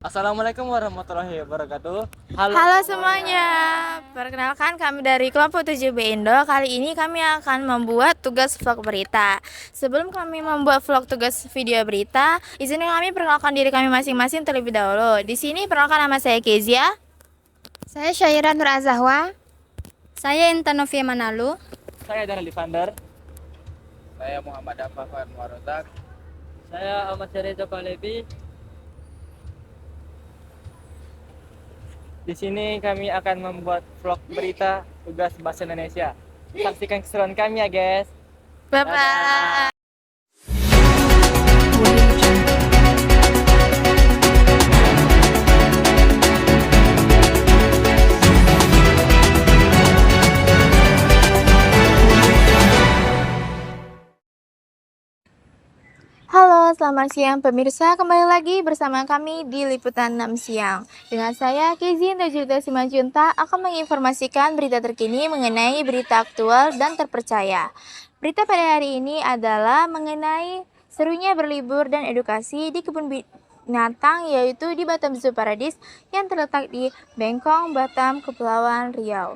Assalamualaikum warahmatullahi wabarakatuh. Halo Halo semuanya. semuanya, perkenalkan kami dari kelompok 7B Indo. Kali ini kami akan membuat tugas vlog berita. Sebelum kami membuat vlog tugas video berita, izinkan kami perkenalkan diri kami masing-masing terlebih dahulu. Di sini perkenalkan nama saya Kezia. Saya Syaira Nur Azahwa. Saya Intanovia Manalu. Saya Dara Livander. Saya Muhammad Afafan Warotak. Saya Ahmad Syarif Palevi. Di sini kami akan membuat vlog berita tugas bahasa Indonesia. Saksikan keseruan kami ya, guys. Bye-bye. Halo, selamat siang pemirsa. Kembali lagi bersama kami di Liputan 6 Siang. Dengan saya, Kizzy Najulita Simanjunta akan menginformasikan berita terkini mengenai berita aktual dan terpercaya. Berita pada hari ini adalah mengenai serunya berlibur dan edukasi di kebun binatang, yaitu di Batam Zoo Paradise yang terletak di Bengkong, Batam, Kepulauan Riau.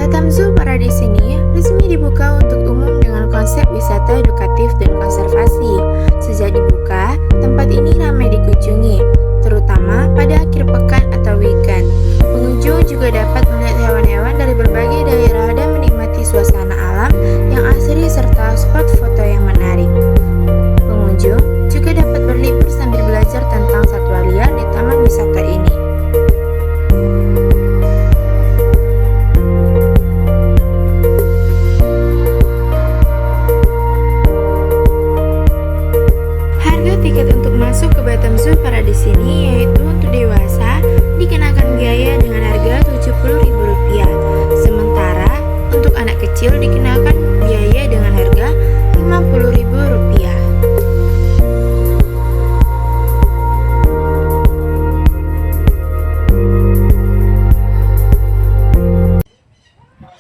Batam Zoo Paradise ini resmi dibuka untuk umum dengan konsep wisata edukatif dan konservasi. Sejak dibuka, tempat ini ramai dikunjungi, terutama pada akhir pekan atau weekend. Pengunjung juga dapat melihat hewan-hewan dari berbagai daerah dan menikmati suasana alam yang asri serta spot foto yang menarik. Pengunjung juga dapat berlibur sambil belajar tentang satwa liar di taman wisata ini. Harga tiket untuk masuk ke Batam Zoo Paradise ini yaitu untuk dewasa dikenakan biaya dengan harga Rp70.000. Sementara untuk anak kecil dikenakan biaya dengan harga Rp50.000.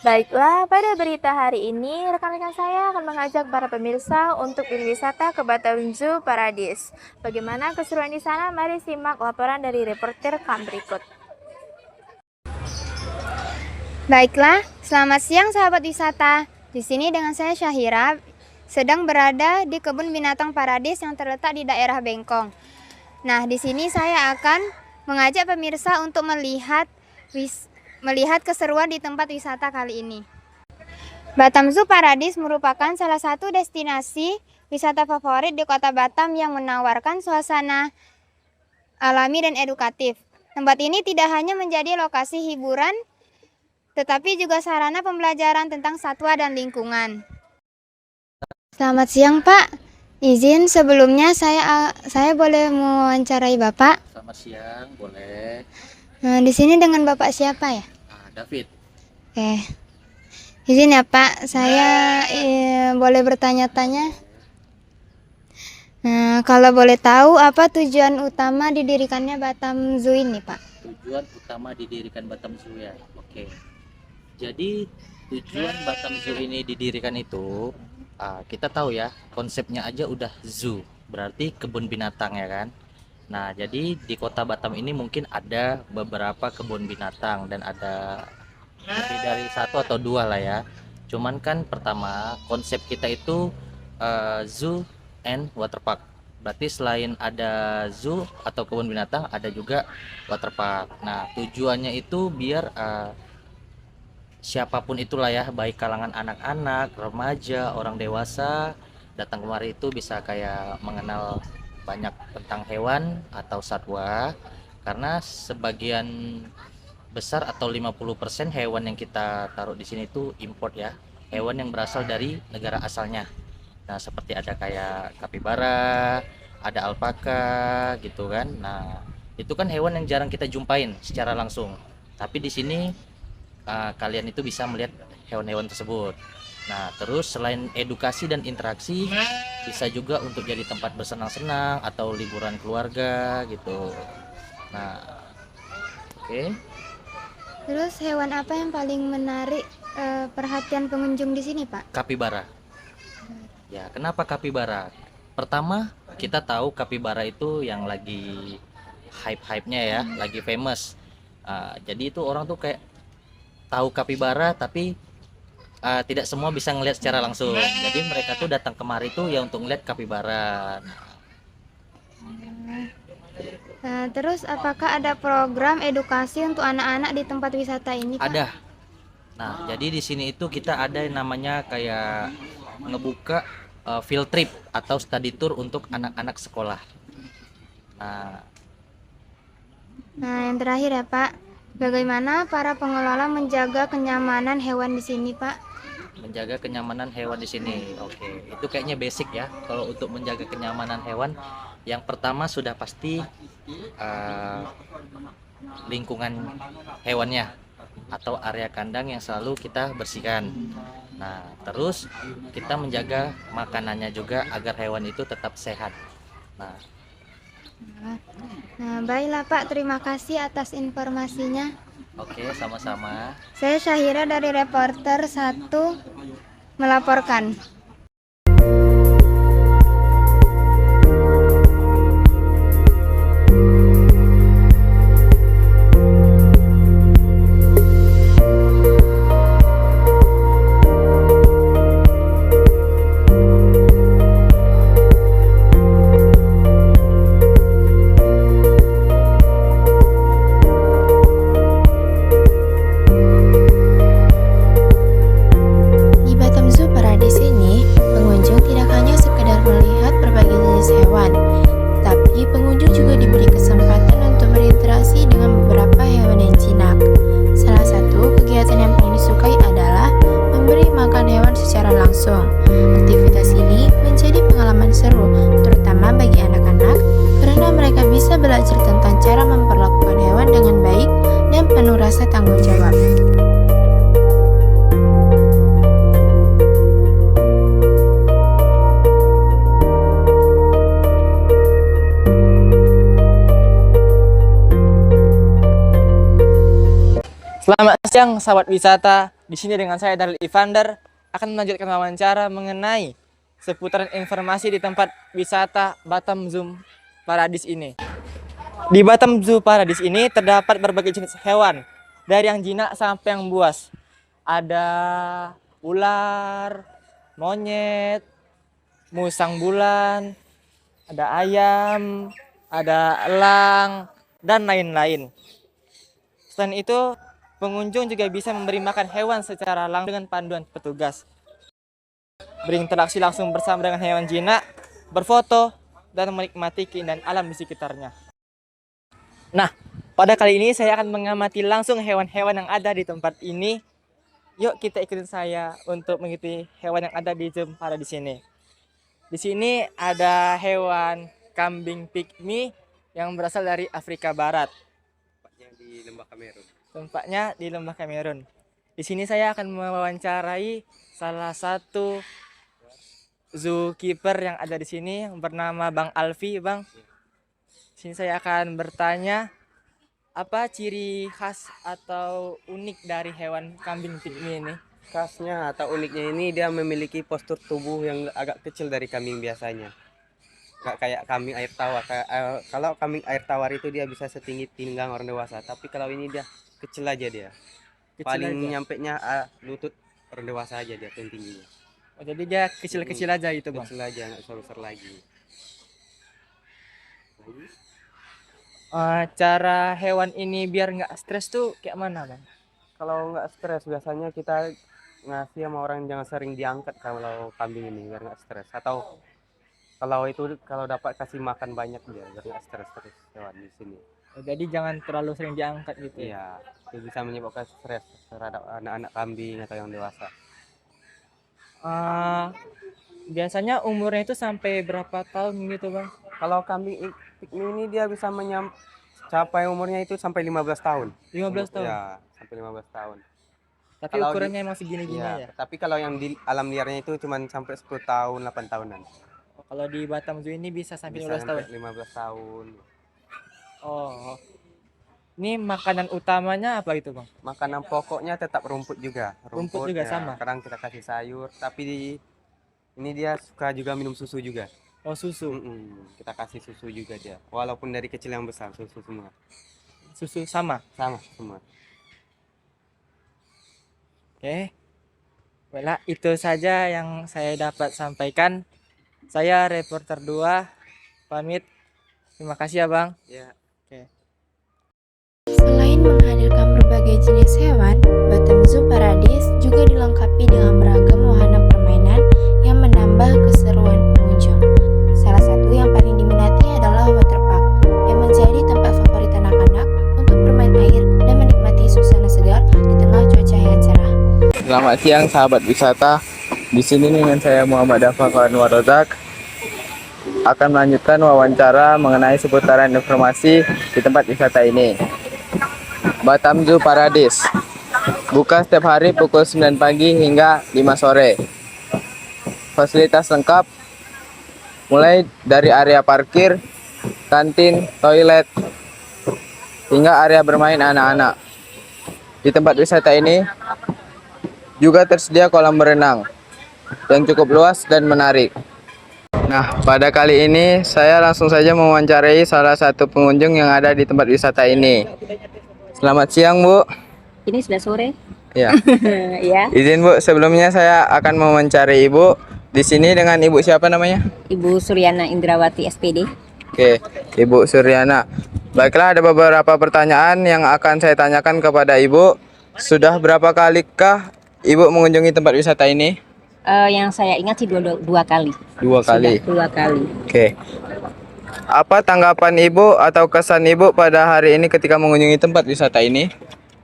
Baiklah, pada berita hari ini, rekan-rekan saya akan mengajak para pemirsa untuk berwisata ke Batam Zoo Paradise. Bagaimana keseruan di sana? Mari simak laporan dari reporter kami berikut. Baiklah, selamat siang sahabat wisata. Di sini dengan saya Syahira sedang berada di kebun binatang Paradise yang terletak di daerah Bengkong. Nah, di sini saya akan mengajak pemirsa untuk melihat keseruan di tempat wisata kali ini. Batam Zoo Paradise merupakan salah satu destinasi wisata favorit di kota Batam yang menawarkan suasana alami dan edukatif. Tempat ini tidak hanya menjadi lokasi hiburan, tetapi juga sarana pembelajaran tentang satwa dan lingkungan. Selamat siang, Pak. Izin sebelumnya saya boleh mewawancarai Bapak? Selamat siang, boleh. Nah, di sini dengan Bapak siapa ya? David. Oke. Izin ya, Pak. Saya boleh bertanya-tanya? Nah, kalau boleh tahu apa tujuan utama didirikannya Batam Zoo ini, Pak? Tujuan utama didirikan Batam Zoo ya. Oke. Jadi tujuan Batam Zoo ini didirikan itu kita tahu ya, konsepnya aja udah zoo, berarti kebun binatang ya kan. Nah, jadi di kota Batam ini mungkin ada beberapa kebun binatang dan ada lebih dari satu atau dua lah ya. Cuman kan pertama konsep kita itu zoo and waterpark. Berarti selain ada zoo atau kebun binatang ada juga waterpark. Nah, tujuannya itu biar siapapun itulah ya, baik kalangan anak-anak, remaja, orang dewasa datang kemari itu bisa kayak mengenal banyak tentang hewan atau satwa, karena sebagian besar atau 50% hewan yang kita taruh di sini itu import ya, hewan yang berasal dari negara asalnya. Nah, seperti ada kayak kapibara, ada alpaka gitu kan. Nah, itu kan hewan yang jarang kita jumpain secara langsung, tapi di sini kalian itu bisa melihat hewan-hewan tersebut. Nah, terus selain edukasi dan interaksi, bisa juga untuk jadi tempat bersenang-senang atau liburan keluarga gitu. Nah, oke. Terus hewan apa yang paling menarik perhatian pengunjung di sini, Pak? Kapibara. Ya, kenapa kapibara? Pertama, kita tahu kapibara itu yang lagi hype-hype-nya ya, lagi famous. Jadi itu orang tuh kayak tahu kapibara tapi tidak semua bisa ngelihat secara langsung. Jadi mereka tuh datang kemari tuh ya untuk ngeliat kapibara. Terus apakah ada program edukasi untuk anak-anak di tempat wisata ini, Pak? Ada. Nah, jadi di sini itu kita ada yang namanya kayak ngebuka field trip atau study tour untuk anak-anak sekolah. Nah, Nah, yang terakhir ya, Pak. Bagaimana para pengelola menjaga kenyamanan hewan di sini, Pak? menjaga kenyamanan hewan di sini. Oke, itu kayaknya basic ya. Kalau untuk menjaga kenyamanan hewan, yang pertama sudah pasti eh, lingkungan hewannya atau area kandang yang selalu kita bersihkan. Nah, terus kita menjaga makanannya juga agar hewan itu tetap sehat. Nah, Nah, baiklah, Pak. Terima kasih atas informasinya. oke, sama-sama. Saya Syahira dari Reporter 1 melaporkan. Di Batam Zoo Paradise ini, pengunjung tidak hanya sekedar melihat berbagai jenis hewan, tapi pengunjung juga diberi kesempatan untuk berinteraksi dengan beberapa hewan yang jinak. Salah satu kegiatan yang paling disukai adalah memberi makan hewan secara langsung. Aktivitas ini menjadi pengalaman seru, terutama bagi anak-anak, karena mereka bisa belajar tentang cara memperlakukan hewan dengan baik dan penuh rasa tanggung jawab. Selamat siang sahabat wisata. Di sini dengan saya Darul Ivander akan melanjutkan wawancara mengenai seputaran informasi di tempat wisata Batam Zoo Paradise ini. Di Batam Zoo Paradise ini terdapat berbagai jenis hewan, dari yang jinak sampai yang buas. Ada ular, monyet, musang bulan, ada ayam, ada elang, dan lain-lain. Selain itu, pengunjung juga bisa memberi makan hewan secara langsung dengan panduan petugas. Berinteraksi langsung bersama dengan hewan jinak, berfoto, dan menikmati keindahan alam di sekitarnya. Nah, pada kali ini saya akan mengamati langsung hewan-hewan yang ada di tempat ini. Yuk kita ikutin saya untuk mengikuti hewan yang ada di Zoo Paradise di sini. Di sini ada hewan kambing pygmy yang berasal dari Afrika Barat. Di Lembah Kamerun. Tempatnya di Lembah Kamerun. Di sini saya akan mewawancarai salah satu zookeeper yang ada di sini yang bernama Bang Alfi, Bang. Di sini saya akan bertanya apa ciri khas atau unik dari hewan kambing pygmy ini? Khasnya atau uniknya ini dia memiliki postur tubuh yang agak kecil dari kambing biasanya. Nggak kayak kambing air tawar. Kalau kambing air tawar itu dia bisa setinggi pinggang orang dewasa, tapi kalau ini dia kecil aja dia. Kecil Paling aja. nyampenya lutut orang dewasa aja dia tingginya. Oh, jadi dia kecil-kecil aja gitu, Bang. Kecil aja, nggak besar lagi. Cara hewan ini biar nggak stres tuh kayak mana, Bang? Kalau nggak stres biasanya kita ngasih sama orang jangan sering diangkat kalau kambing ini biar nggak stres. Atau kalau dapat kasih makan banyak dia biar nggak stres terus hewan di sini. Oh, jadi jangan terlalu sering diangkat gitu ya. Iya, itu bisa menyebabkan stres terhadap anak-anak kambing atau yang dewasa. Biasanya umurnya itu sampai berapa tahun gitu, Bang? Kalau kambing pygmy ini dia bisa mencapai umurnya itu sampai 15 tahun. 15 tahun. Ya, sampai 15 tahun. Tapi Kalau ukurannya emang segini-gini Iya, ya. tapi kalau yang di alam liarnya itu cuma sampai 10 tahun, 8 tahunan. Oh, kalau di Batam Zoo ini bisa sampai Bisa 15 tahun. sampai 15 tahun. Oh. Ini makanan utamanya apa itu, Bang? Makanan pokoknya tetap rumput juga. Rumput juga ya, sama? kadang kita kasih sayur, tapi ini dia suka juga minum susu juga. Oh, susu. Kita kasih susu juga dia. Walaupun dari kecil yang besar susu semua. Susu sama. Sama semua. Oke. Baiklah, itu saja yang saya dapat sampaikan. Saya reporter 2 pamit. Terima kasih ya, Bang. Ya. Oke. Selain menghadirkan berbagai jenis hewan, Batam Zoo Paradise juga dilengkapi dengan beragam wahana permainan yang menambah keseruan pengunjung. Salah satu yang paling diminati adalah waterpark, yang menjadi tempat favorit anak-anak untuk bermain air dan menikmati suasana segar di tengah cuaca yang cerah. Selamat siang sahabat wisata. Di sini dengan saya Muhammad Dafar Anwar Rozak akan melanjutkan wawancara mengenai seputaran informasi di tempat wisata ini. Batam Zoo Paradise buka setiap hari pukul 9 pagi hingga 5 sore. Fasilitas lengkap mulai dari area parkir, kantin, toilet, hingga area bermain anak-anak. Di tempat wisata ini juga tersedia kolam berenang yang cukup luas dan menarik. Nah, pada kali ini saya langsung saja mewawancarai salah satu pengunjung yang ada di tempat wisata ini. Selamat siang, Bu. Ini sudah sore. Ya. Ya, Izin, Bu, sebelumnya saya akan mewawancarai Ibu. Di sini dengan Ibu siapa namanya? Ibu Suryana Indrawati SPD. Oke, Ibu Suryana. Baiklah, ada beberapa pertanyaan yang akan saya tanyakan kepada Ibu. Sudah berapa kalikah Ibu mengunjungi tempat wisata ini? Yang saya ingat sih dua kali. 2 kali. Sudah 2 kali. Oke. Apa tanggapan Ibu atau kesan Ibu pada hari ini ketika mengunjungi tempat wisata ini?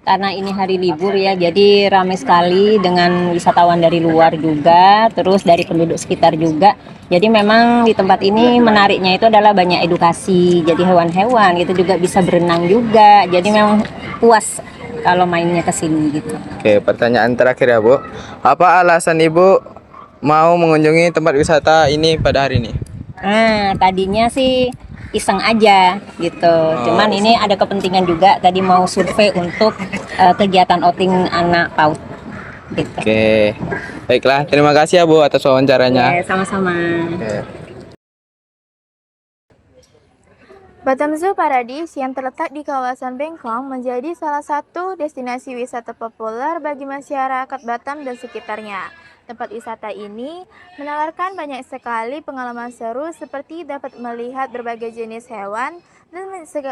Karena ini hari libur ya, jadi ramai sekali dengan wisatawan dari luar juga, terus dari penduduk sekitar juga. Jadi memang di tempat ini menariknya itu adalah banyak edukasi. Jadi hewan-hewan itu juga bisa berenang juga. Jadi memang puas kalau mainnya ke sini gitu. Oke, pertanyaan terakhir ya, Bu. Apa alasan Ibu mau mengunjungi tempat wisata ini pada hari ini? Tadinya sih iseng aja gitu. Cuman ini ada kepentingan juga. Tadi mau survei untuk kegiatan outing anak PAUD. Gitu. Oke. Baiklah, terima kasih ya, Bu, atas wawancaranya. Ya, sama-sama. Oke. Batam Zoo Paradise yang terletak di kawasan Bengkong menjadi salah satu destinasi wisata populer bagi masyarakat Batam dan sekitarnya. Tempat wisata ini menawarkan banyak sekali pengalaman seru seperti dapat melihat berbagai jenis hewan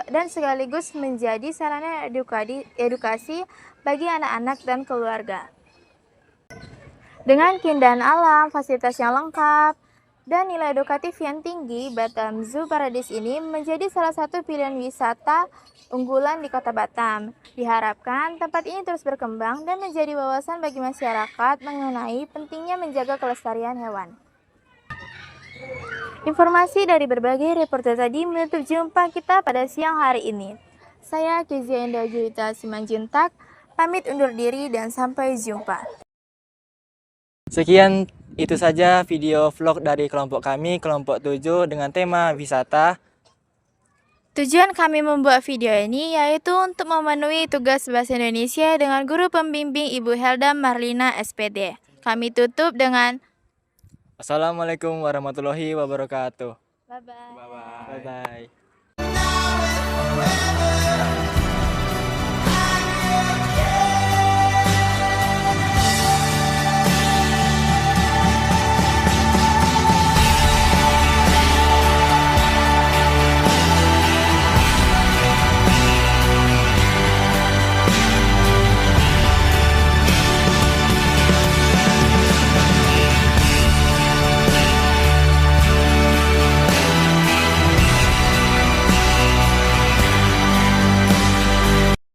dan sekaligus menjadi sarana edukasi bagi anak-anak dan keluarga. Dengan keindahan alam, fasilitas yang lengkap, dan nilai edukatif yang tinggi, Batam Zoo Paradise ini menjadi salah satu pilihan wisata unggulan di Kota Batam. Diharapkan tempat ini terus berkembang dan menjadi wawasan bagi masyarakat mengenai pentingnya menjaga kelestarian hewan. Informasi dari berbagai reporter tadi menutup jumpa kita pada siang hari ini. Saya Kezia Indah Julita Simanjuntak, pamit undur diri dan sampai jumpa. Sekian itu saja video vlog dari kelompok kami, kelompok 7 dengan tema wisata. Tujuan kami membuat video ini yaitu untuk memenuhi tugas bahasa Indonesia dengan guru pembimbing Ibu Helda Marlina SPD. Kami tutup dengan Assalamualaikum warahmatullahi wabarakatuh. bye-bye. Bye-bye.